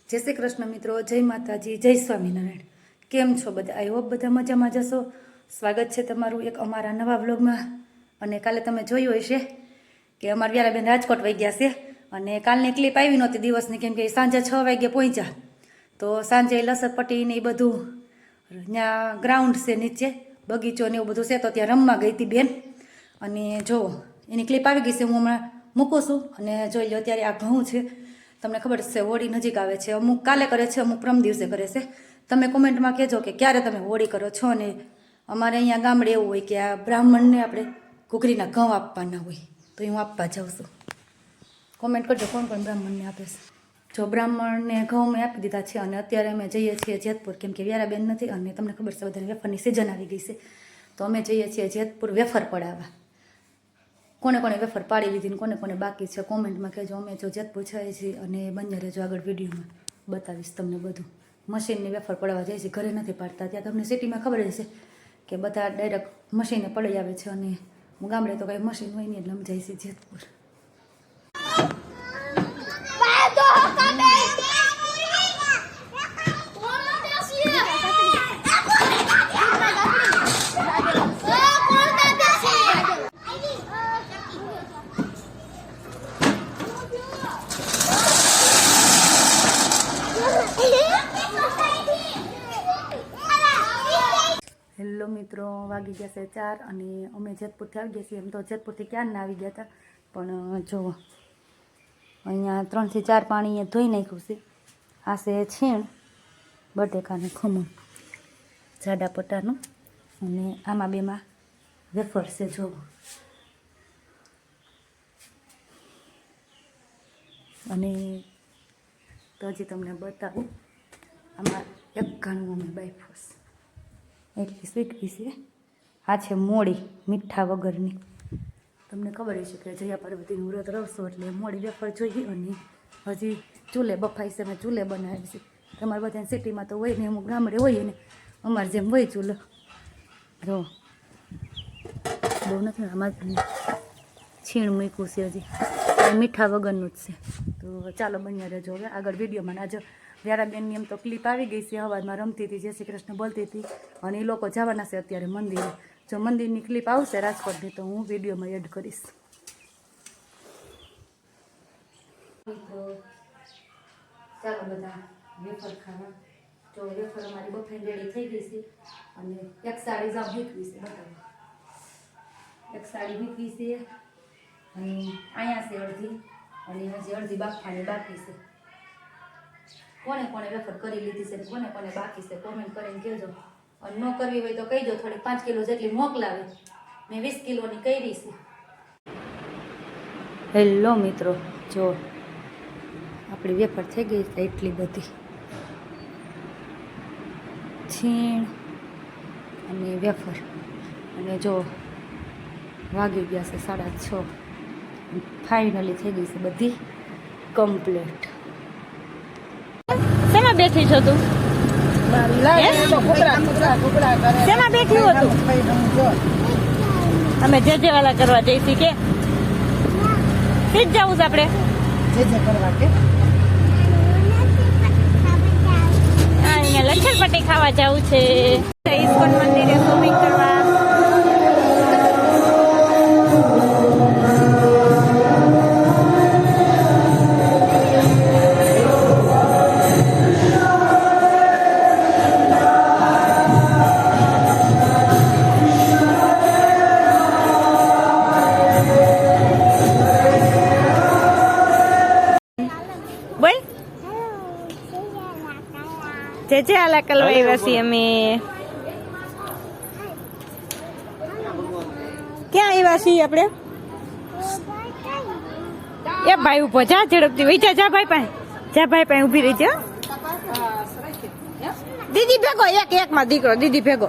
જય શ્રી કૃષ્ણ મિત્રો, જય માતાજી, જય સ્વામિનારાયણ। કેમ છો બધા? આઈ હોપ બધા મજામાં જશો। સ્વાગત છે તમારું એક અમારા નવા વ્લોગમાં। અને કાલે તમે જોયું હશે કે અમારા વ્યારાબેન રાજકોટ વહી ગયા છે અને કાલની ક્લિપ આવી નહોતી દિવસની, કેમ કે સાંજે 6 વાગે પહોંચ્યા। તો સાંજે લસરપટ્ટી ને એ બધું ત્યાં ગ્રાઉન્ડ છે, નીચે બગીચો ને એવું બધું છે, તો ત્યાં રમવા ગઈ હતી બેન। અને જો એની ક્લિપ આવી ગઈ છે, હું હમણાં મૂકું છું અને જોઈ લો। અત્યારે આ ઘઉં છે, તમને ખબર છે હોળી નજીક આવે છે, અમુક કાલે કરે છે, અમુક પ્રમ દિવસે કરે છે। તમે કોમેન્ટમાં કહેજો કે ક્યારે તમે હોળી કરો છો। અને અમારે અહીંયા ગામડે એવું હોય કે આ બ્રાહ્મણને આપણે ઘૂઘરીના ઘઉં આપવાના હોય, તો હું આપવા જાઉં છું। કોમેન્ટ કરજો કોણ કોણ બ્રાહ્મણને આપે છે। જો બ્રાહ્મણને ઘઉં મેં આપી દીધા છે અને અત્યારે અમે જઈએ છીએ જેતપુર, કેમ કે વ્યારાબેન નથી અને તમને ખબર છે બધાને વેફરની સિઝન આવી ગઈ છે, તો અમે જઈએ છીએ જેતપુર વેફર પડાવવા। કોને કોને વેફર પાડી લીધી ને કોને કોને બાકી છે કોમેન્ટમાં કહેજો। અમે જો જેતપુર જઈએ છીએ અને બન્યા રહેજો, આગળ વિડીયોમાં બતાવીશ તમને બધું। મશીનની વેફર પડાવવા જાય છે, ઘરે નથી પાડતા। ત્યાં તમને સિટીમાં ખબર હશે કે બધા ડાયરેક્ટ મશીને પડી આવે છે, અને ગામડે તો કંઈ મશીન હોય નહીં, એટલે અમે જાય છે જેતપુર। હેલો મિત્રો, વાગી ગયા છે 4 અને અમે જેતપુરથી આવી ગયા છીએ। એમ તો જેતપુરથી ક્યારના આવી ગયા હતા, પણ જો અહીંયા 3 થી 4 પાણીએ ધોઈ નાખ્યું છે। આ છે છીણ, બટેકાનું ખમણ જાડા પટ્ટાનું, અને આમાં બેમાં વેફર છે જો। અને તો હજી તમને બતાવું, આમાં એક ઘાણું અમે બાફોસ એટલી સ્વીટવી છે। આ છે મોળી મીઠા વગરની। તમને ખબર હશે કે જયા પાર્વતીનું વ્રત રહશો એટલે મોળી વેફર જોઈએ, અને હજી ચૂલે બફાઈ છે, અમે ચૂલે બનાવી છે। તમારે બધાને સિટીમાં તો હોય ને, અમુક ગામડે હોય ને, અમારે જેમ હોય ચૂલો। જો બહુ નથી, આમાં છીણ મૂક્યું છે, હજી મીઠા વગરનું જ છે। તો ચાલો બન્યા રહેજો હવે આગળ વિડીયોમાં। આજે વ્યારાબેનની એમ તો ક્લિપ આવી ગઈ છે, અવાજમાં રમતી હતી, જય શ્રી કૃષ્ણ બોલતી હતી, અને એ લોકો જવાના છે અત્યારે મંદિરે। જો મંદિરની ક્લિપ આવશે રાજકોટની તો હું વિડીયોમાં એડ કરીશ। ચાલો બધા વેફર ખાવા। જો વેફર અમારી બફાઈ રેડી થઈ ગઈ છે, અને એક સાડી જાવ વીકવી છે, બતાવો એક સાડી વીકવી છે, અને અહીંયા છે અડધી, અને હજી અડધી બાફાની બાકી છે। કોને કોને વેફર કરી લીધી છે, કોને કોને બાકી છે કોમેન્ટ કરીને કહેજો। અને ન કરવી હોય તો કહીજો, થોડી 5 કિલો જેટલી મોકલાવે, મેં 20 કિલોની કરી છે। હેલો મિત્રો, જો આપણી વેફર થઈ ગઈ છે એટલી બધી, છીણ અને વેફર, અને જો વાગી ગયા છે 6:30, ફાઇનલી થઈ ગઈ છે બધી કમ્પ્લીટ। શેમાં બેઠી છો તું? શેમાં બેઠી હો તું? અમે જે વાલા કરવા જઈશી કે સીધ જવું છે આપણે જે કરવા કે અહીંયા લચ્છરપટ્ટી ખાવા જવું છે, ઇસ્કોન મંદિરે શોપિંગ કરવા। જે આલા કલવાઈ છીએ અમે। ક્યાં આવ્યા છીએ આપણે? એ ભાઈ ઉભો જા, ઝડપથી વહી જા ભાઈ પાસે, જા ભાઈ પાસે ઉભી રહી જા। દીદી ભેગો, એક માં દીકરો દીદી ભેગો।